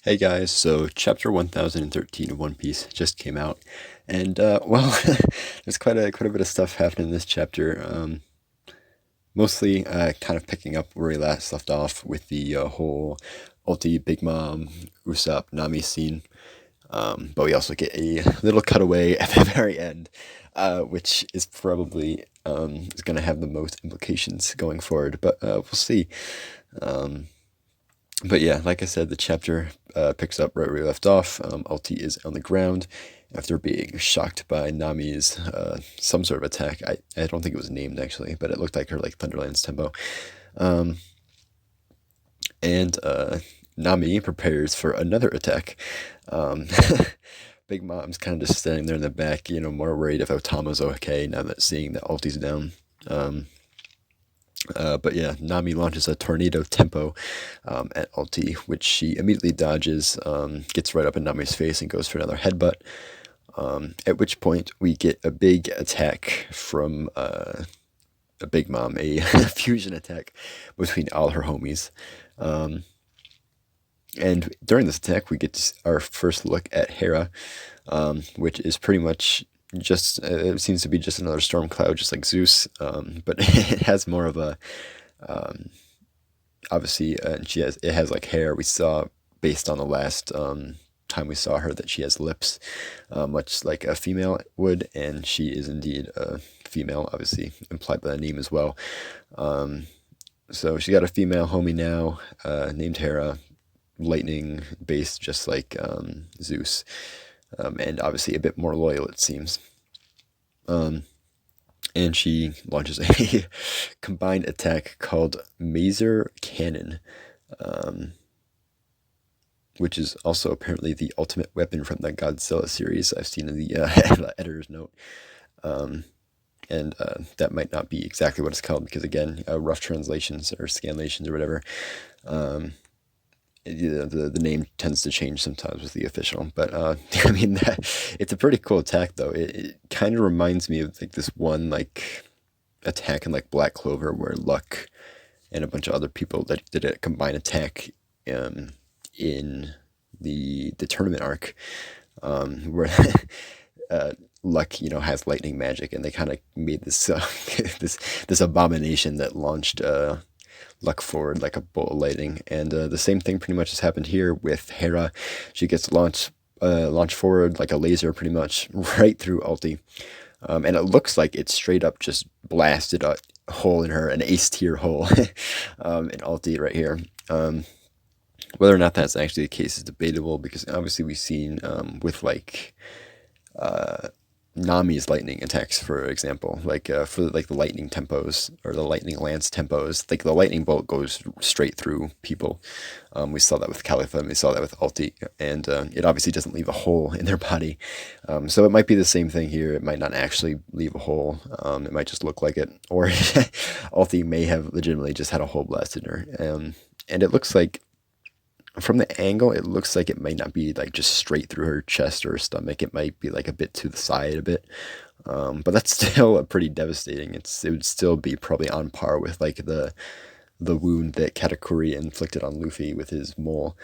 Hey guys, so chapter 1013 of One Piece just came out, and there's quite a bit of stuff happening in this chapter. Mostly kind of picking up where we last left off with the whole Ulti, Big Mom, Usopp, Nami scene. But we also get a little cutaway at the very end, which is probably is going to have the most implications going forward. But we'll see. Um, but yeah, like I said, the chapter picks up right where we left off. Ulti is on the ground after being shocked by Nami's some sort of attack. I don't think it was named actually, but it looked like her like Thunderland's tempo. Um, and Nami prepares for another attack. Um, Big Mom's kind of just standing there in the back, more worried if Otama's okay now that seeing that Ulti's down. Um, but yeah, Nami launches a tornado tempo at Ulti, which she immediately dodges, gets right up in Nami's face, and goes for another headbutt. At which point we get a big attack from a Big Mom, a fusion attack between all her homies. Um, and during this attack, we get our first look at Hera, which is pretty much just it seems to be just another storm cloud, just like Zeus, but it has more of a obviously, it has like hair. We saw based on the last time we saw her that she has lips, much like a female would, and she is indeed a female, obviously implied by the name as well. Um, so she got a female homie now, named Hera, lightning based, just like Zeus, and obviously a bit more loyal, it seems. Um, and she launches a combined attack called Mazer Cannon, um, which is also apparently the ultimate weapon from the Godzilla series I've seen in the editor's note. Um, and that might not be exactly what it's called because, again, rough translations or scanlations or whatever, um, the name tends to change sometimes with the official. But I mean, it's a pretty cool attack, though. It kind of reminds me of like this one like attack in like Black Clover where Luck and a bunch of other people that did a combined attack in the tournament arc, where Luck has lightning magic, and they kind of made this this abomination that launched Luck forward like a bolt of lightning. And the same thing pretty much has happened here with Hera. She gets launched forward like a laser, pretty much right through Ulti. And it looks like it straight up just blasted a hole in her, an ace tier hole in Ulti right here. Whether or not that's actually the case is debatable because obviously we've seen with like uh, Nami's lightning attacks, for example, like for like the lightning tempos or the lightning lance tempos, like the lightning bolt goes straight through people. We saw that with Califa, and we saw that with Ulti, and it obviously doesn't leave a hole in their body. So it might be the same thing here. It might not actually leave a hole. It might just look like it, or Ulti may have legitimately just had a hole blasted in her. And it looks like from the angle, it looks like it might not be like just straight through her chest or her stomach. It might be like a bit to the side a bit. But that's still a pretty devastating. It would still be probably on par with like the wound that Katakuri inflicted on Luffy with his mole,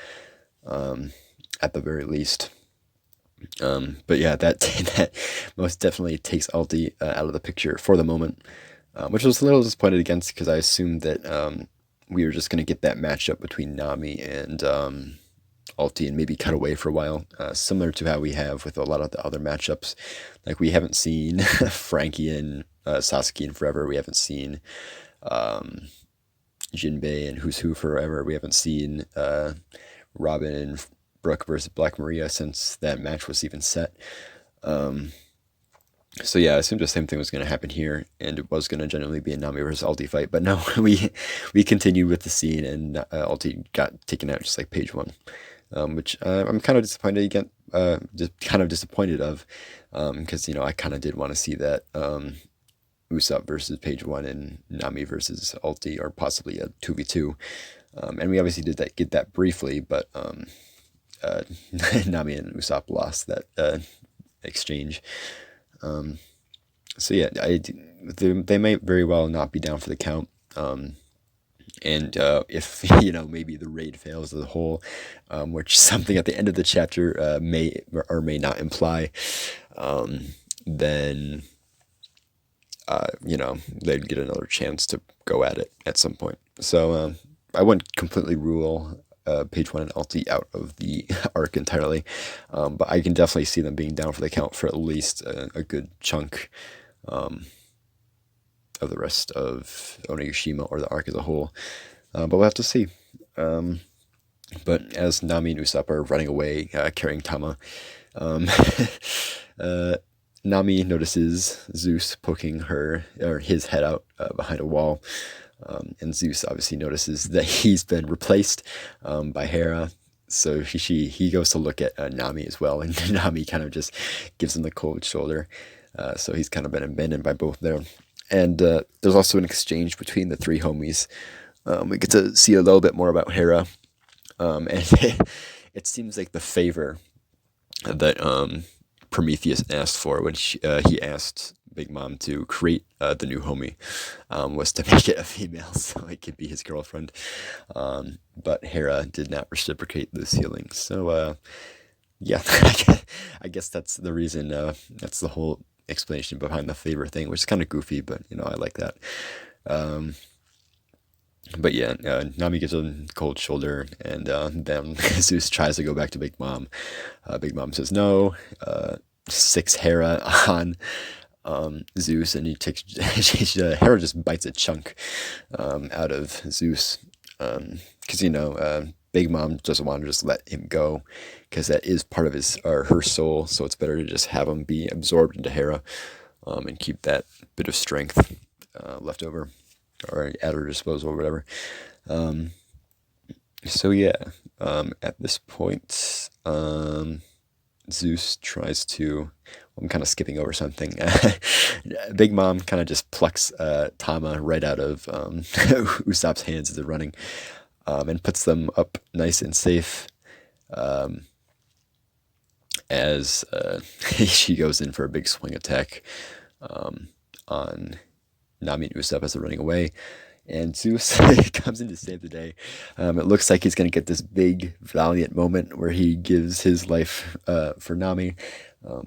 um, at the very least. But yeah, that that most definitely takes Aldi out of the picture for the moment, which I was a little disappointed against because I assumed that we were just going to get that matchup between Nami and Alti and maybe cut away for a while, similar to how we have with a lot of the other matchups. Like we haven't seen Frankie and Sasuke in forever. We haven't seen um, Jinbei and Who's Who forever. We haven't seen Robin and Brooke versus Black Maria since that match was even set. Um, so yeah, I assumed the same thing was going to happen here, and it was going to generally be a Nami versus Alti fight. But no, we continued with the scene, and Alti got taken out just like page one, which I'm kind of disappointed again. Just kind of disappointed of, because I kind of did want to see that Usopp versus page one and Nami versus Alti, or possibly a 2v2. And we obviously did that get that briefly, but uh, Nami and Usopp lost that exchange. Um, so yeah, they may very well not be down for the count. And if maybe the raid fails as a whole, which something at the end of the chapter may or may not imply, um, then they'd get another chance to go at it at some point. So I wouldn't completely rule page one and Alti out of the arc entirely, but I can definitely see them being down for the count for at least a good chunk of the rest of Onigashima or the arc as a whole. But we'll have to see. But as Nami and Usopp are running away, carrying Tama, um, uh, Nami notices Zeus poking his head out behind a wall, and Zeus obviously notices that he's been replaced by Hera. So he goes to look at Nami as well, and Nami kind of just gives him the cold shoulder. So he's kind of been abandoned by both there. And there's also an exchange between the three homies. We get to see a little bit more about Hera, and it seems like the favor that Prometheus asked for when he asked Big Mom to create the new homie was to make it a female so it could be his girlfriend. But Hera did not reciprocate those feelings. So, yeah, I guess that's the reason. That's the whole explanation behind the favor thing, which is kind of goofy, but I like that. Um, but yeah, Nami gives him a cold shoulder, and then Zeus tries to go back to Big Mom. Big Mom says no. Six Hera on Zeus, and he takes Hera just bites a chunk out of Zeus, because Big Mom doesn't want to just let him go, because that is part of his or her soul. So it's better to just have him be absorbed into Hera, and keep that bit of strength left over, or at her disposal, or whatever. So yeah, at this point, Zeus tries to. I'm kind of skipping over something. Big Mom kind of just plucks Tama right out of Usopp's hands as they're running, and puts them up nice and safe. As she goes in for a big swing attack on Nami and Usopp as they're running away. And Zeus comes in to save the day. It looks like he's going to get this big, valiant moment where he gives his life for Nami.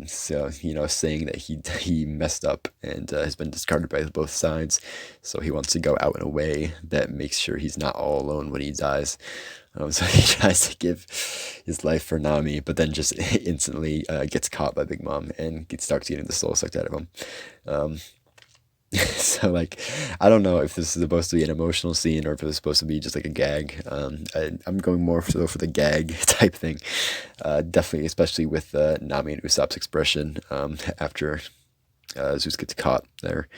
So, saying that he messed up and has been discarded by both sides. So he wants to go out in a way that makes sure he's not all alone when he dies. So he tries to give his life for Nami, but then just instantly gets caught by Big Mom and starts getting the soul sucked out of him. So I don't know if this is supposed to be an emotional scene or if it's supposed to be just like a gag. I'm going more for the gag type thing. Definitely, especially with Nami and Usopp's expression after Zeus gets caught there.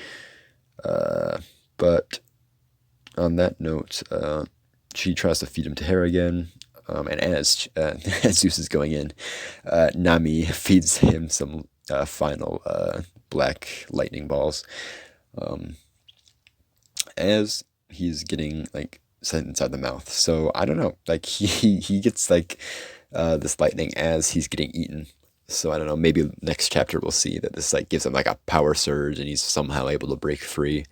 But on that note, she tries to feed him to Hera again. And as Zeus is going in, Nami feeds him some final black lightning balls. As he's getting sent inside the mouth. So I don't know, he gets this lightning as he's getting eaten. So I don't know, maybe next chapter we'll see that this gives him a power surge and he's somehow able to break free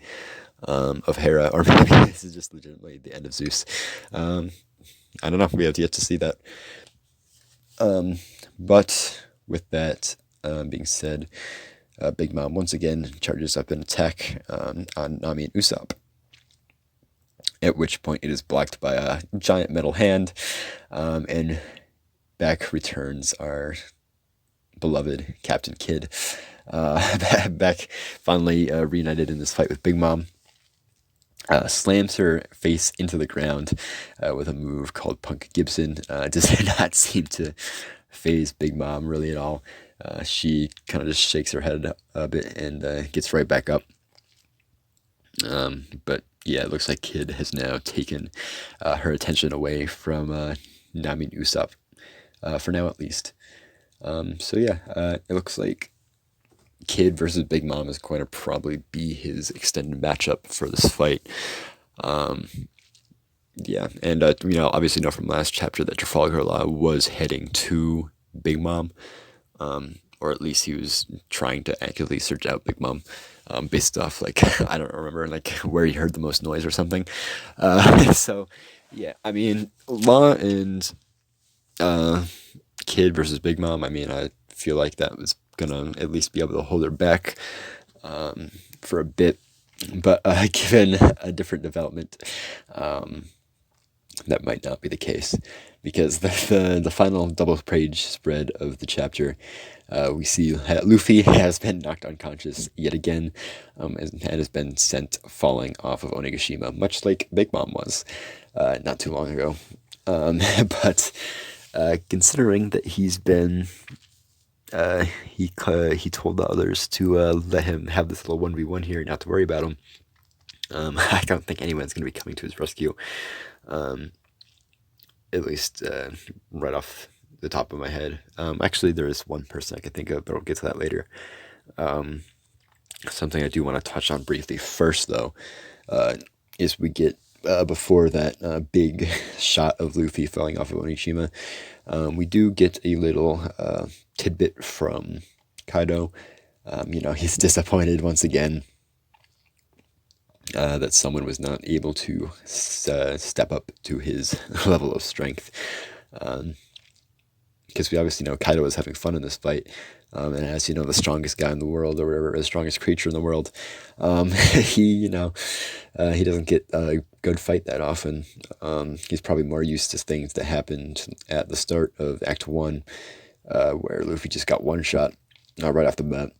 of Hera, or maybe this is just legitimately the end of Zeus. I don't know, we have yet to see that. But with that being said, Big Mom once again charges up an attack on Nami and Usopp, at which point it is blocked by a giant metal hand, and back returns our beloved Captain Kidd, back finally reunited in this fight with Big Mom. Slams her face into the ground with a move called Punk Gibson. Does not seem to phase Big Mom really at all. She kind of just shakes her head a bit and gets right back up. But yeah, it looks like Kidd has now taken her attention away from Nami and Usopp, for now at least. So yeah, it looks like Kidd versus Big Mom is going to probably be his extended matchup for this fight. Yeah, and obviously know from last chapter that Trafalgar Law was heading to Big Mom, or or at least he was trying to actively search out Big Mom, based off like I don't remember like where he heard the most noise or something. So yeah, I mean, Law and Kid versus Big Mom. I mean, I feel like that was gonna at least be able to hold her back for a bit, but given a different development, that might not be the case, because the final double page spread of the chapter, we see that Luffy has been knocked unconscious yet again, and has been sent falling off of Onigashima, much like Big Mom was not too long ago. But considering that he's been he told the others to let him have this little 1v1 here, not to worry about him. I don't think anyone's going to be coming to his rescue. At least right off the top of my head. Actually, there is one person I can think of, but I'll get to that later. Something I do want to touch on briefly first, though, is we get, before that big shot of Luffy falling off of Onigashima, we do get a little tidbit from Kaido. He's disappointed once again that someone was not able to step up to his level of strength. Because we obviously know Kaido was having fun in this fight. And as the strongest guy in the world, or whatever, the strongest creature in the world, he doesn't get a good fight that often. He's probably more used to things that happened at the start of Act 1, where Luffy just got one shot right off the bat.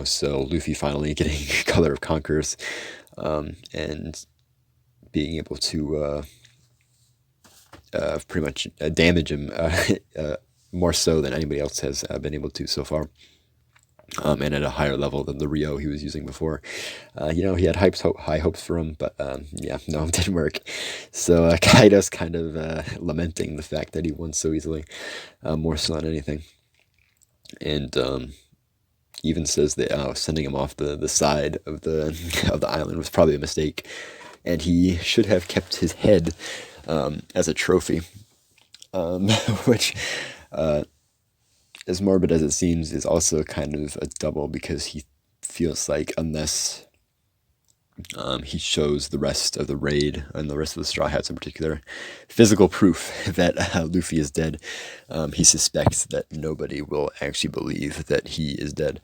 So Luffy finally getting Color of Conquerors, and being able to pretty much damage him more so than anybody else has been able to so far, and at a higher level than the Rio he was using before. He had high hopes for him, but no, it didn't work. So Kaido's kind of lamenting the fact that he won so easily, more so than anything, and even says that sending him off the side of the of the island was probably a mistake, and he should have kept his head as a trophy, which, as morbid as it seems, is also kind of a double, because he feels like unless he shows the rest of the raid, and the rest of the Straw Hats in particular, physical proof that Luffy is dead, he suspects that nobody will actually believe that he is dead,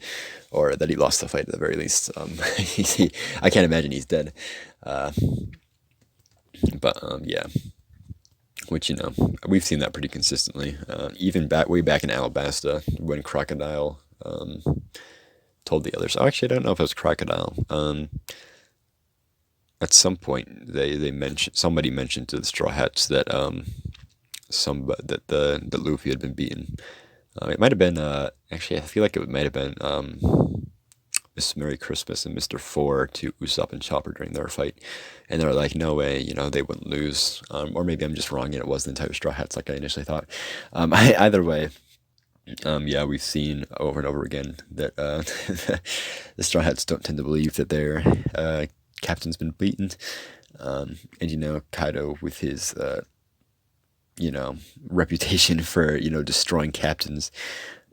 or that he lost the fight at the very least. I can't imagine he's dead. Yeah. Which, we've seen that pretty consistently. Even way back in Alabasta, when Crocodile told the others. Oh, actually, I don't know if it was Crocodile. At some point, somebody mentioned to the Straw Hats that that Luffy had been beaten. It might have been actually, I feel like it might have been Miss Merry Christmas and Mr. Four to Usopp and Chopper during their fight, and they're like, no way, they wouldn't lose. Or maybe I'm just wrong, and it was the entire Straw Hats like I initially thought. Either way, we've seen over and over again that the Straw Hats don't tend to believe that their captain's been beaten. And Kaido, with his reputation for destroying captains,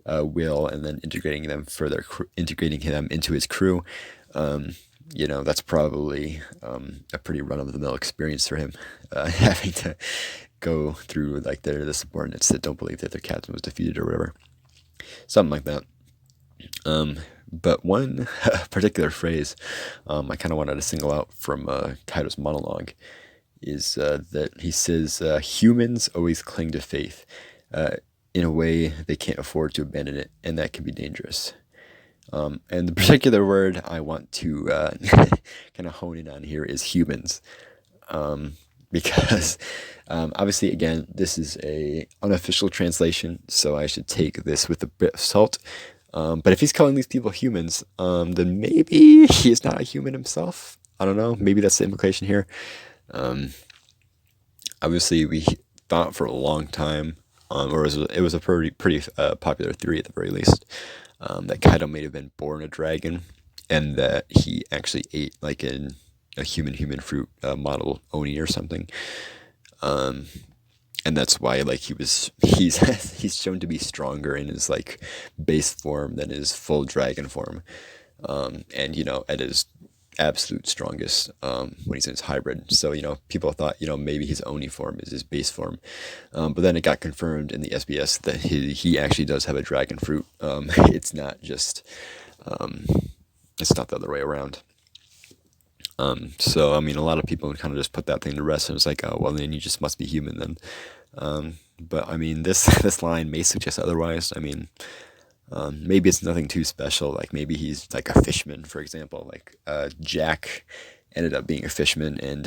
will, and then integrating them into his crew, that's probably a pretty run-of-the-mill experience for him, having to go through like the subordinates that don't believe that their captain was defeated or whatever, something like that. But one particular phrase I kind of wanted to single out from Kaido's monologue is that he says, humans always cling to faith in a way they can't afford to abandon it, and that can be dangerous. And the particular word I want to kind of hone in on here is humans, because obviously, again, this is a unofficial translation, so I should take this with a bit of salt. But if he's calling these people humans, then maybe he's not a human himself. I don't know. Maybe that's the implication here. Obviously, we thought for a long time, or it was a pretty popular theory at the very least, that Kaido may have been born a dragon, and that he actually ate like a human fruit model Oni or something. and that's why like he's he's shown to be stronger in his like base form than his full dragon form, and at his absolute strongest when he's in his hybrid. So people thought maybe his Oni form is his base form, but then it got confirmed in the SBS that he actually does have a dragon fruit. It's not just um, it's not the other way around. So I mean, a lot of people kind of just put that thing to rest, and it's like, oh well, then you just must be human then. But I mean, this this line may suggest otherwise. I mean, maybe it's nothing too special. Like maybe he's like a fishman, for example. Like Jack ended up being a fishman, and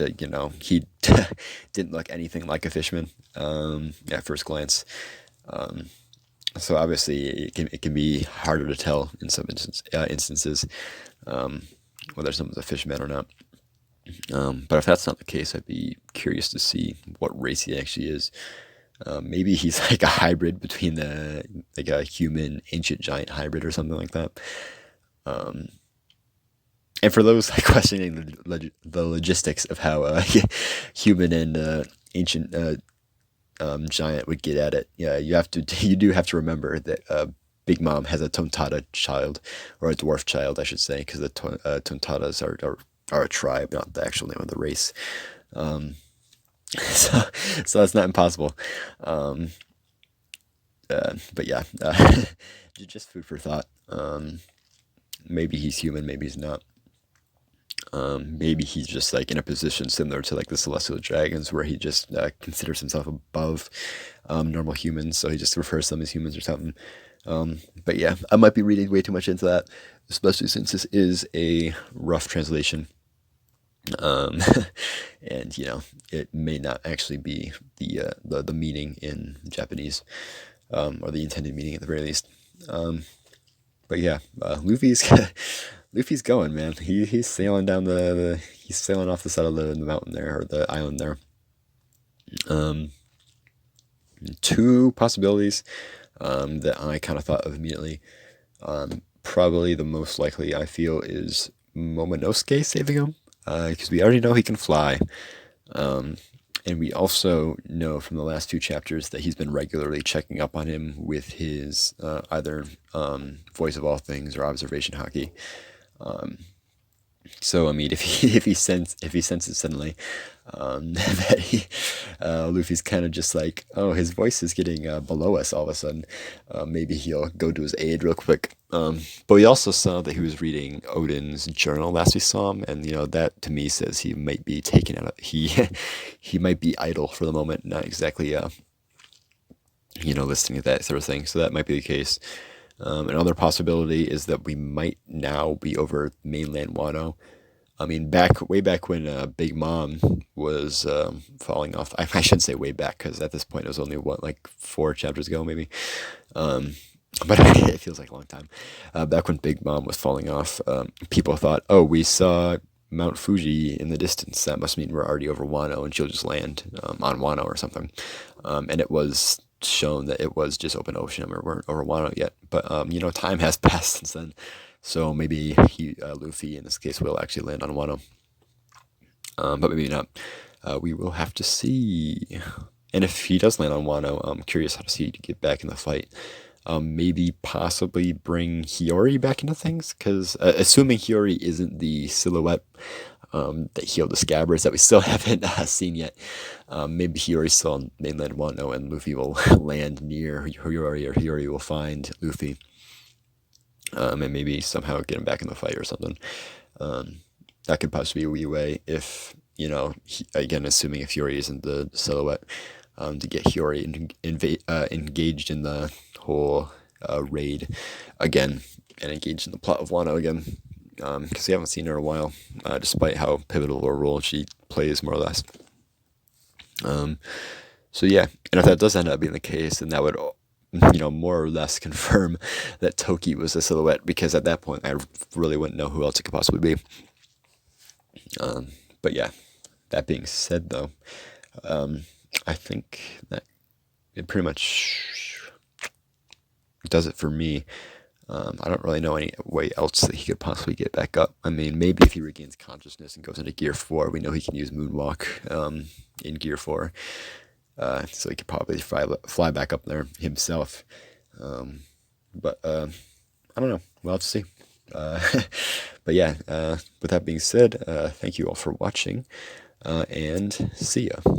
he didn't look anything like a fishman at first glance. Um, so obviously, it can be harder to tell in some instances um, whether someone's a fishman or not. But if that's not the case, I'd be curious to see what race he actually is. Maybe he's like a hybrid between like a human ancient giant hybrid or something like that. Um, and for those like, questioning the logistics of how human and ancient giant would get at it, yeah, you do have to remember that Big Mom has a Tontata child, or a dwarf child, I should say, because the Tontatas are a tribe, not the actual name of the race. Um, so, so that's not impossible. Um, but yeah, just food for thought. Maybe he's human, maybe he's not. Maybe he's just like in a position similar to like the celestial dragons, where he just considers himself above normal humans, so he just refers to them as humans or something. But yeah, I might be reading way too much into that, especially since this is a rough translation. um, and it may not actually be the meaning in Japanese, or the intended meaning at the very least. Um, but yeah, Luffy's Luffy's going, man. He's sailing down he's sailing off the side of the mountain there, or the island there. Um, Two possibilities that I kind of thought of immediately. Probably the most likely I feel is Momonosuke saving him, because we already know he can fly. Um, and we also know from the last few chapters that he's been regularly checking up on him with his either voice of all things or observation hockey. Um, so I mean, if he senses suddenly that Luffy's kind of just like, oh, his voice is getting below us all of a sudden, maybe he'll go to his aid real quick. But we also saw that he was reading Odin's journal last we saw him, and that to me says he might be taken out of he might be idle for the moment, not exactly listening to that sort of thing. So that might be the case. Another possibility is that we might now be over mainland Wano. I mean, way back when Big Mom was falling off. I shouldn't say way back, because at this point it was only like 4 chapters ago, maybe. Um, but it feels like a long time. Back when Big Mom was falling off, people thought, "Oh, we saw Mount Fuji in the distance. That must mean we're already over Wano, and she'll just land on Wano or something." And it was shown that it was just open ocean, and we weren't over Wano yet. But time has passed since then, so maybe Luffy in this case will actually land on Wano, but maybe not. We will have to see. And if he does land on Wano, I'm curious how to see to get back in the fight. Maybe possibly bring Hiyori back into things, because assuming Hiyori isn't the silhouette that healed the scabbards that we still haven't seen yet, maybe Hiyori's still on mainland Wano, and Luffy will land near Hiyori, or Hiyori will find Luffy, and maybe somehow get him back in the fight or something. That could possibly be a wee way if, again, assuming if Hiyori isn't the silhouette, to get Hiyori engaged in the whole raid again, and engaged in the plot of Wano again, because we haven't seen her in a while, despite how pivotal a role she plays, more or less. So yeah, and if that does end up being the case, then that would more or less confirm that Toki was a silhouette, because at that point I really wouldn't know who else it could possibly be. But yeah, that being said, though, I think that it pretty much does it for me. I don't really know any way else that he could possibly get back up. I mean, maybe if he regains consciousness and goes into Gear 4, we know he can use Moonwalk in Gear 4. so he could probably fly back up there himself. But I don't know. We'll have to see. Uh, but yeah, with that being said, thank you all for watching, and see ya.